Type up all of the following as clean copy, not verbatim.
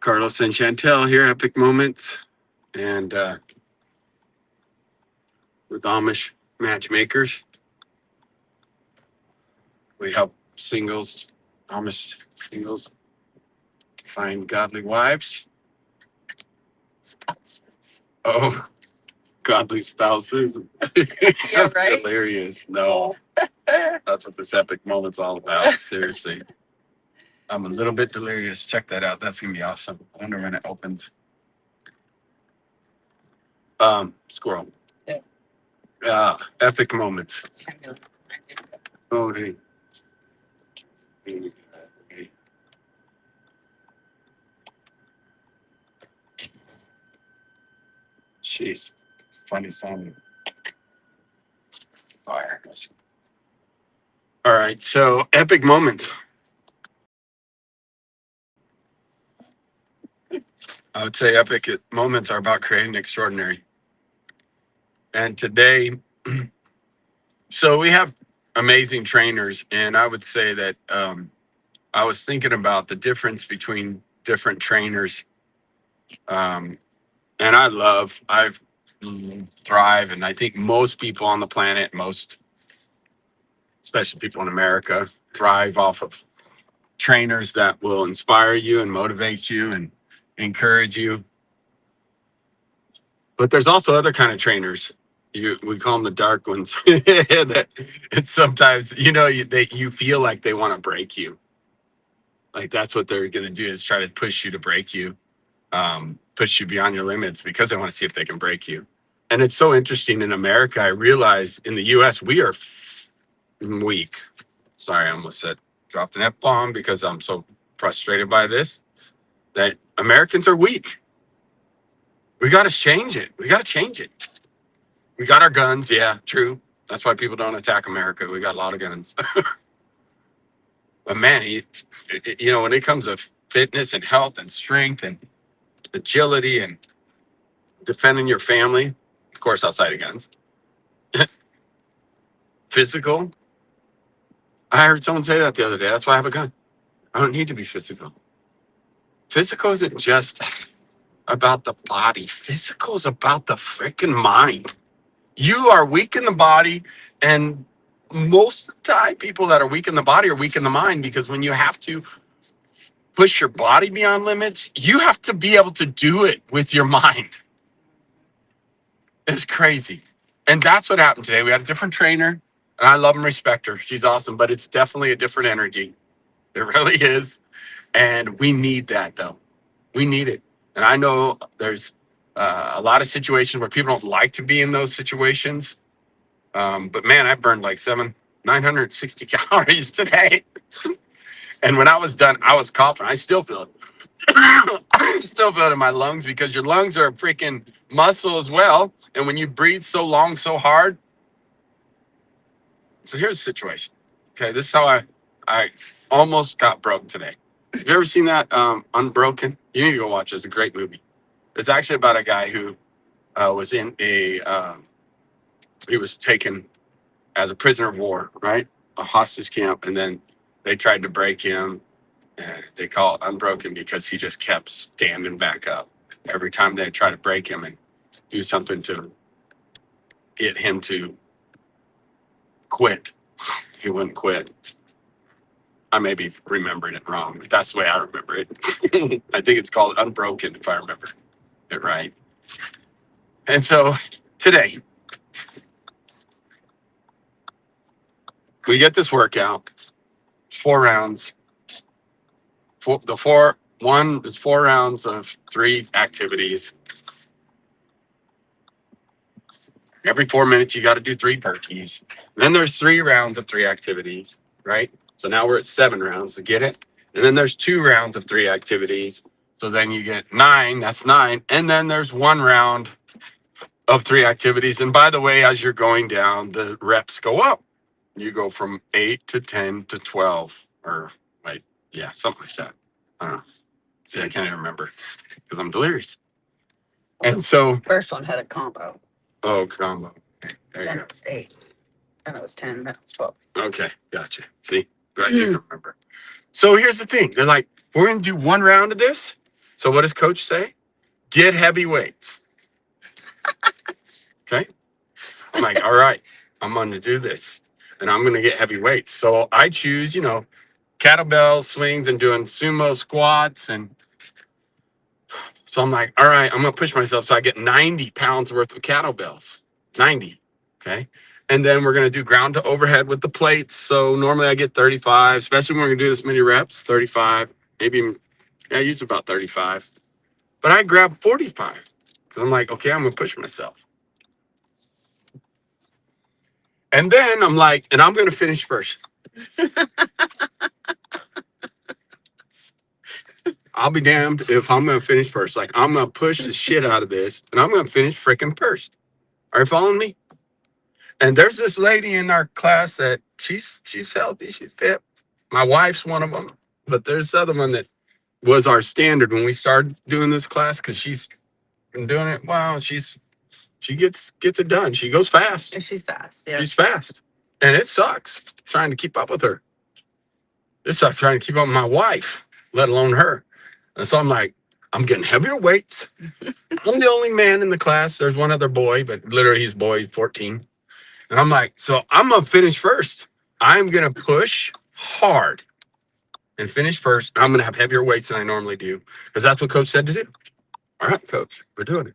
Carlos and Chantel here, Epic Moments, and with Amish Matchmakers. We help Amish singles, find godly wives. Spouses. Oh, godly spouses. Yeah, right? Hilarious. No, that's what this Epic Moment's all about. Seriously. I'm a little bit delirious. Check that out. That's going to be awesome. I wonder when it opens. Squirrel. Yeah. Epic Moments. Oh, hey. Jeez. Funny sounding. Fire. All right. So, Epic Moments. I would say epic moments are about creating extraordinary. And today, so we have amazing trainers, and I would say that I was thinking about the difference between different trainers. And I thrive, and I think most people on the planet, especially people in America, thrive off of trainers that will inspire you and motivate you and encourage you. But there's also other kind of trainers. We call them the dark ones. That it's sometimes you feel like they want to break you. Like that's what they're going to do is try to push you to break you, push you beyond your limits because they want to see if they can break you. And it's so interesting in America. I realize in the U.S. we are weak. Sorry, I almost dropped an F-bomb because I'm so frustrated by this. That Americans are weak. We got to change it. We got to change it. We got our guns. Yeah, true. That's why people don't attack America. We got a lot of guns. But man, when it comes to fitness and health and strength and agility and defending your family, of course, outside of guns, physical. I heard someone say that the other day. That's why I have a gun. I don't need to be physical. Physical isn't just about the body. Physical is about the freaking mind. You are weak in the body, and most of the time, people that are weak in the body are weak in the mind because when you have to push your body beyond limits, you have to be able to do it with your mind. It's crazy. And that's what happened today. We had a different trainer, and I love and respect her. She's awesome, but it's definitely a different energy. It really is. And we need that, though. We need it. And I know there's a lot of situations where people don't like to be in those situations. But man, I burned like 960 calories today. And when I was done, I was coughing. I still feel it. I still feel it in my lungs because your lungs are a freaking muscle as well. And when you breathe so long, so hard. So here's the situation. Okay, this is how I almost got broke today. Have you ever seen that Unbroken? You need to go watch it. It's a great movie. It's actually about a guy who was in he was taken as a prisoner of war, right? A hostage camp. And then they tried to break him. They call it Unbroken because he just kept standing back up. Every time they try to break him and do something to get him to quit, he wouldn't quit. I may be remembering it wrong, but that's the way I remember it. I think it's called Unbroken, if I remember it right. And so today, we get this workout, 4 rounds. One is 4 rounds of 3 activities. Every 4 minutes, you got to do 3 burpees. Then there's 3 rounds of 3 activities, right? So now we're at 7 rounds to get it. And then there's 2 rounds of 3 activities. So then you get 9, that's 9. And then there's 1 round of 3 activities. And by the way, as you're going down, the reps go up. You go from 8 to 10 to 12 or wait, yeah, something like that. I don't know. See, I can't even remember because I'm delirious. And so First one had a combo. Oh, combo. Okay, there you Then go. it was 8. Then it was 10. Then it was 12. Okay, gotcha. See, glad you can remember. So here's the thing. They're like, we're going to do 1 round of this, So what does coach say? Get heavy weights. Okay. I'm like, all right, I'm going to do this and I'm going to get heavy weights. So I choose, kettlebell swings and doing sumo squats. And so I'm like, all right, I'm going to push myself. So I get 90 pounds worth of kettlebells, 90. Okay. And then we're going to do ground to overhead with the plates. So normally I get 35, especially when we're going to do this many reps, 35, maybe even, I use about 35. But I grab 45 because I'm like, okay, I'm going to push myself. And then I'm like, and I'm going to finish first. I'll be damned if I'm going to finish first. Like, I'm going to push the shit out of this and I'm going to finish freaking first. Are you following me? And there's this lady in our class that she's healthy, she's fit. My wife's one of them. But there's this other one that was our standard when we started doing this class because she's been doing it. Wow, she gets it done. She goes fast. And she's fast. Yeah. She's fast. And it sucks trying to keep up with her. It sucks trying to keep up with my wife, let alone her. And so I'm like, I'm getting heavier weights. I'm the only man in the class. There's one other boy, but literally he's boy, he's 14. And I'm like, so I'm going to finish first. I'm going to push hard and finish first. I'm going to have heavier weights than I normally do because that's what coach said to do. All right, coach, we're doing it.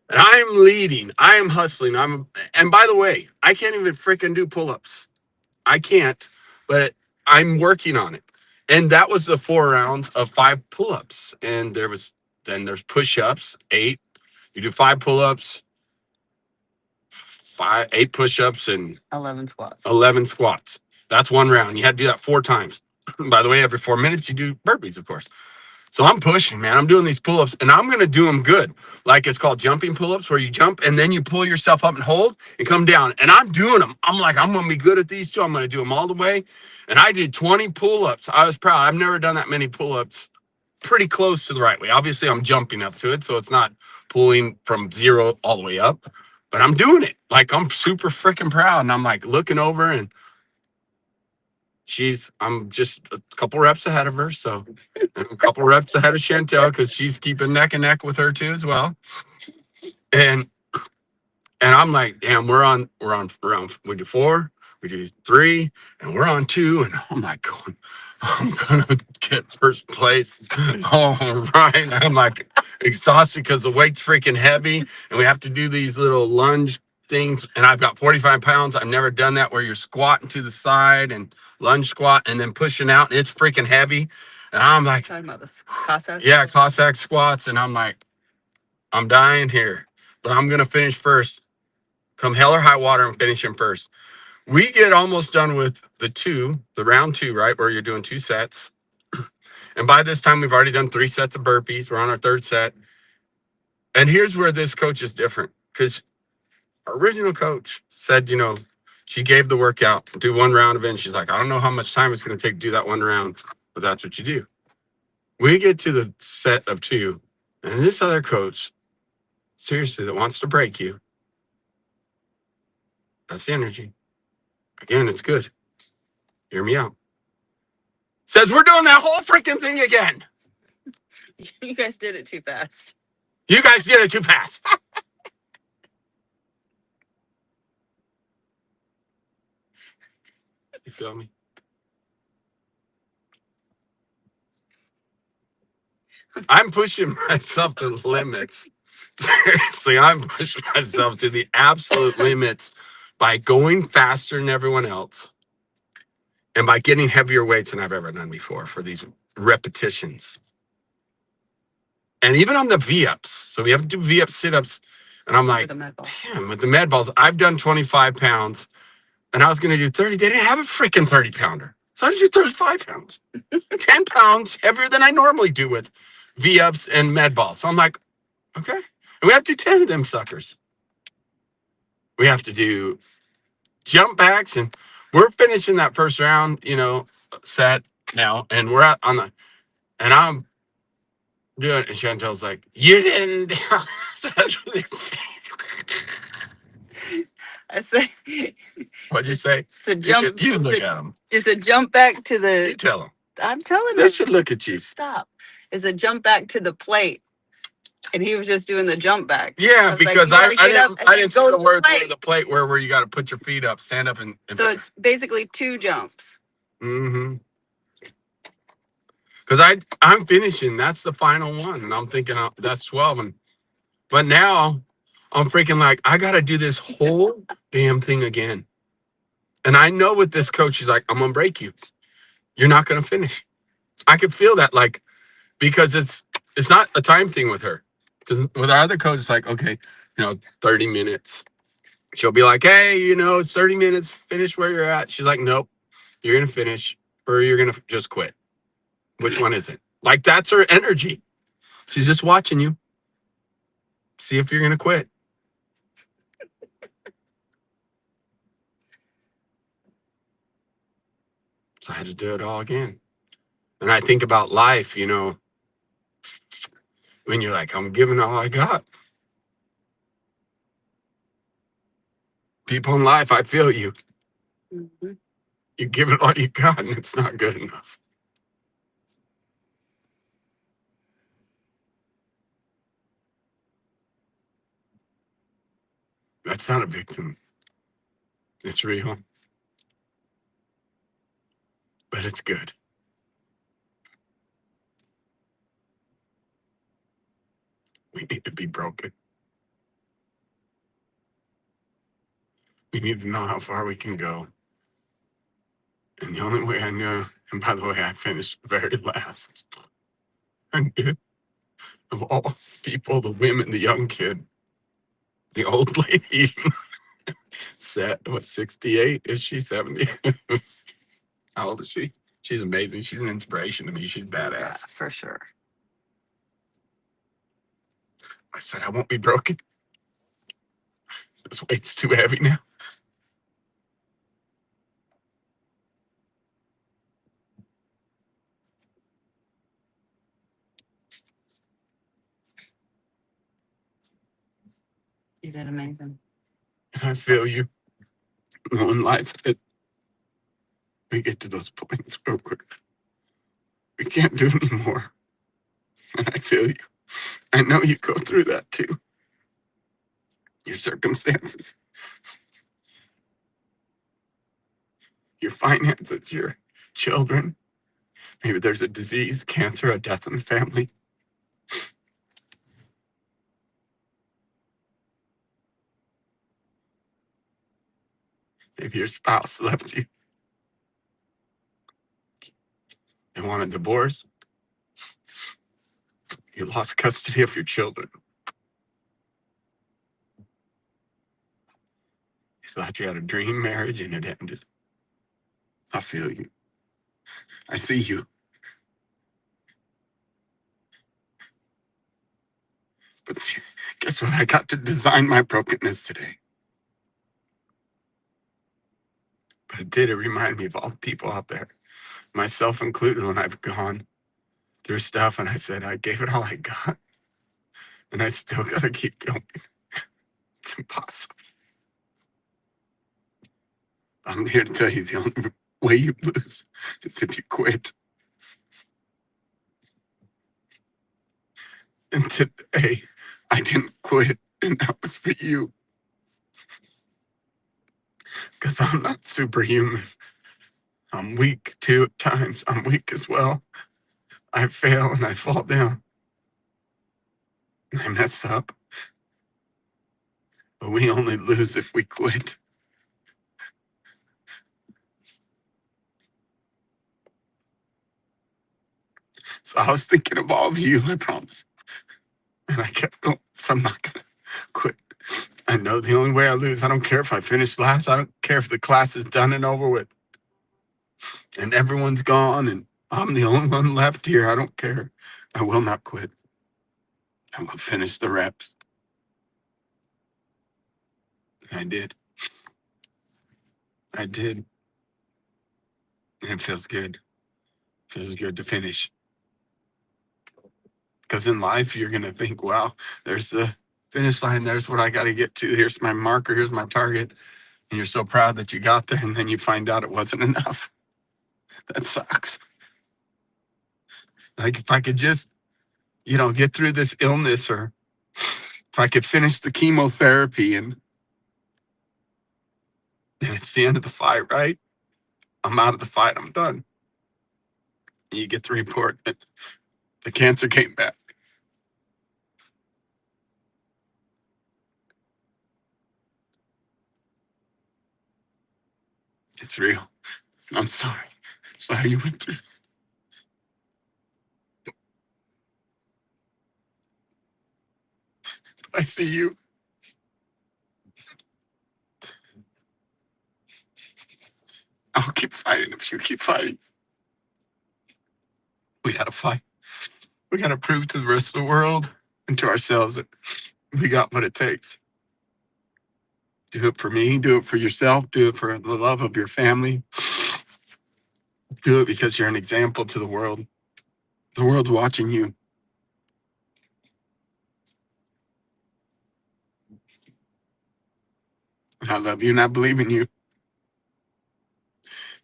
And I'm leading. I am hustling. And by the way, I can't even freaking do pull-ups. I can't, but I'm working on it. And that was the 4 rounds of 5 pull-ups. And there's push-ups, 8. You do 5 pull-ups, 8 push-ups, and 11 squats. 11 squats. That's 1 round. You had to do that 4 times. By the way, every 4 minutes you do burpees, of course. So I'm pushing, man. I'm doing these pull-ups, and I'm going to do them good. Like it's called jumping pull-ups, where you jump, and then you pull yourself up and hold and come down. And I'm doing them. I'm like, I'm going to be good at these too. I'm going to do them all the way. And I did 20 pull-ups. I was proud. I've never done that many pull-ups. Pretty close to the right way. Obviously, I'm jumping up to it, so it's not pulling from 0 all the way up. But I'm doing it. Like, I'm super freaking proud. And I'm like looking over, and I'm just a couple reps ahead of her. So a couple reps ahead of Chantel because she's keeping neck and neck with her too as well. And I'm like, damn, we're on we do 4, we do 3, and we're on 2. And I'm like I'm gonna get first place. All right. And I'm like exhausted because the weight's freaking heavy and we have to do these little lunge things. And I've got 45 pounds. I've never done that where you're squatting to the side and lunge squat and then pushing out. And it's freaking heavy. And I'm like, Talking about the Cossack? yeah, Cossack squats. And I'm like, I'm dying here, but I'm going to finish first. Come hell or high water, I'm finishing first. We get almost done with the round 2, right? Where you're doing 2 sets. And by this time, we've already done 3 sets of burpees. We're on our 3rd set. And here's where this coach is different. Because our original coach said, she gave the workout, do 1 round of it. And she's like, I don't know how much time it's going to take to do that 1 round, but that's what you do. We get to the set of 2. And this other coach, seriously, that wants to break you. That's the energy. Again, it's good. Hear me out. Says we're doing that whole freaking thing again. You guys did it too fast. You guys did it too fast. You feel me? I'm pushing myself to the limits. Seriously, I'm pushing myself to the absolute limits by going faster than everyone else and by getting heavier weights than I've ever done before for these repetitions. And even on the V-ups. So we have to do V-up sit-ups. And I'm like, damn, with the med balls, I've done 25 pounds and I was going to do 30. They didn't have a freaking 30 pounder. So I had to do 35 pounds, 10 pounds heavier than I normally do with V-ups and med balls. So I'm like, okay. And we have to do 10 of them suckers. We have to do jump backs, and we're finishing that first round, set now. And we're out and I'm doing it. And Chantel's like, you didn't. I say, What'd you say? it's a jump. You look at him. It's a jump back to the. You tell him. I'm telling They him. should look at you. Stop. is a jump back to the plate. And he was just doing the jump back. Yeah, because I didn't see go the to words plate. where the plate where you got to put your feet up, stand up, and So it's basically 2 jumps. Mm-hmm. Because I'm finishing. That's the final one, and I'm thinking that's 12. But now I'm freaking like I got to do this whole damn thing again. And I know with this coach, she's like, I'm gonna break you. You're not gonna finish. I could feel that, like, because it's not a time thing with her. Because with our other coach, it's like, okay, 30 minutes. She'll be like, hey, it's 30 minutes. Finish where you're at. She's like, nope, you're gonna finish, or you're gonna just quit. Which one is it? Like, that's her energy. She's just watching you. See if you're gonna quit. So I had to do it all again. And I think about life, when you're like, I'm giving all I got. People in life, I feel you. Mm-hmm. You give it all you got, and it's not good enough. That's not a victim. It's real. But it's good. We need to be broken. We need to know how far we can go. And the only way I knew, and by the way, I finished very last. I knew, of all people, the women, the young kid, the old lady, set, 68? Is she 70? How old is she? She's amazing. She's an inspiration to me. She's badass. Yeah, for sure. I said, I won't be broken. This weight's too heavy now. You did amazing. And I feel you. In life, we get to those points where we can't do anymore. And I feel you. I know you go through that too. Your circumstances, your finances, your children. Maybe there's a disease, cancer, a death in the family. Maybe your spouse left you. They want a divorce. You lost custody of your children. You thought you had a dream marriage and it ended. I feel you. I see you. But see, guess what? I got to design my brokenness today. But it did. It reminded me of all the people out there, myself included, when I've gone through stuff and I said, I gave it all I got. And I still got to keep going. It's impossible. I'm here to tell you the only way you lose is if you quit. And today, I didn't quit, and that was for you. Because I'm not superhuman. I'm weak too at times. I'm weak as well. I fail and I fall down. I mess up. But we only lose if we quit. So I was thinking of all of you, I promise. And I kept going, so I'm not going to quit. I know the only way I lose, I don't care if I finish last. I don't care if the class is done and over with. And everyone's gone and I'm the only one left here. I don't care. I will not quit. I will finish the reps. And I did. I did. And it feels good. Feels good to finish. Because in life, you're going to think, wow, there's the finish line. There's what I got to get to. Here's my marker. Here's my target. And you're so proud that you got there. And then you find out it wasn't enough. That sucks. Like, if I could just get through this illness, or if I could finish the chemotherapy and it's the end of the fight, right? I'm out of the fight. I'm done. And you get the report that the cancer came back. It's real. I'm sorry. Sorry you went through. I see you. I'll keep fighting if you keep fighting. We gotta fight. We gotta prove to the rest of the world and to ourselves that we got what it takes. Do it for me. Do it for yourself. Do it for the love of your family. Do it because you're an example to the world. The world's watching you. And I love you and I believe in you.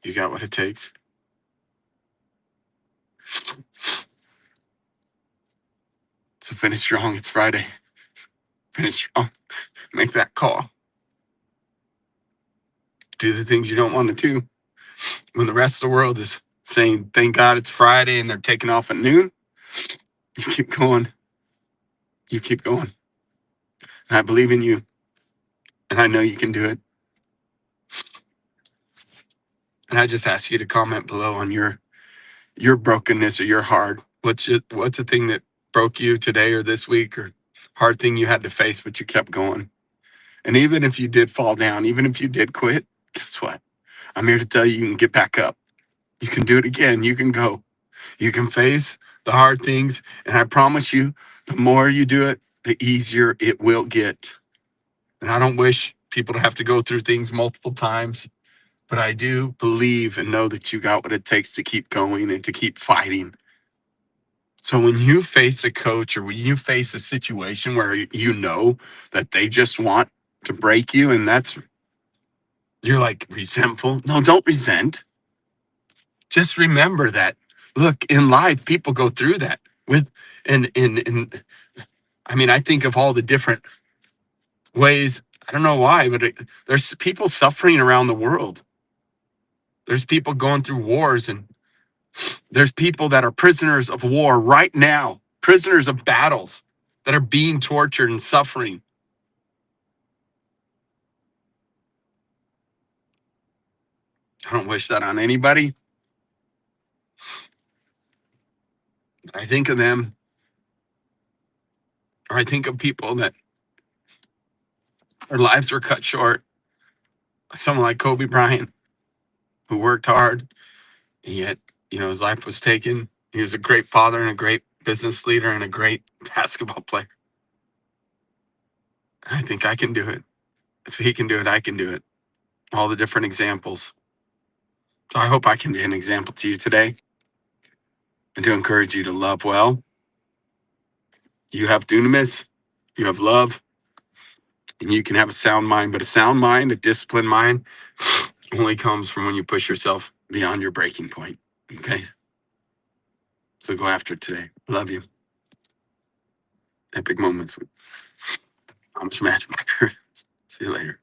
You got what it takes. So finish strong. It's Friday. Finish strong. Make that call. Do the things you don't want to do. When the rest of the world is saying, thank God it's Friday, and they're taking off at noon, you keep going. You keep going. And I believe in you. And I know you can do it. And I just ask you to comment below on your brokenness or your hard. What's the thing that broke you today or this week, or hard thing you had to face, but you kept going? And even if you did fall down, even if you did quit, guess what? I'm here to tell you, you can get back up. You can do it again. You can go. You can face the hard things. And I promise you, the more you do it, the easier it will get. And I don't wish people to have to go through things multiple times, but I do believe and know that you got what it takes to keep going and to keep fighting. So when you face a coach, or when you face a situation where you know that they just want to break you, and you're like resentful. No, don't resent. Just remember that, look, in life, people go through that with, and I mean, I think of all the different ways. I don't know why, but there's people suffering around the world. There's people going through wars, and there's people that are prisoners of war right now, prisoners of battles that are being tortured and suffering. I don't wish that on anybody. I think of them, or I think of people that their lives were cut short. Someone like Kobe Bryant, who worked hard, and yet, his life was taken. He was a great father and a great business leader and a great basketball player. I think I can do it. If he can do it, I can do it. All the different examples. So I hope I can be an example to you today, and to encourage you to love well. You have dunamis, you have love, and you can have a sound mind, but a sound mind, a disciplined mind, only comes from when you push yourself beyond your breaking point. Okay? So go after it today. I love you. Epic moments with Amish Matchmakers. See you later.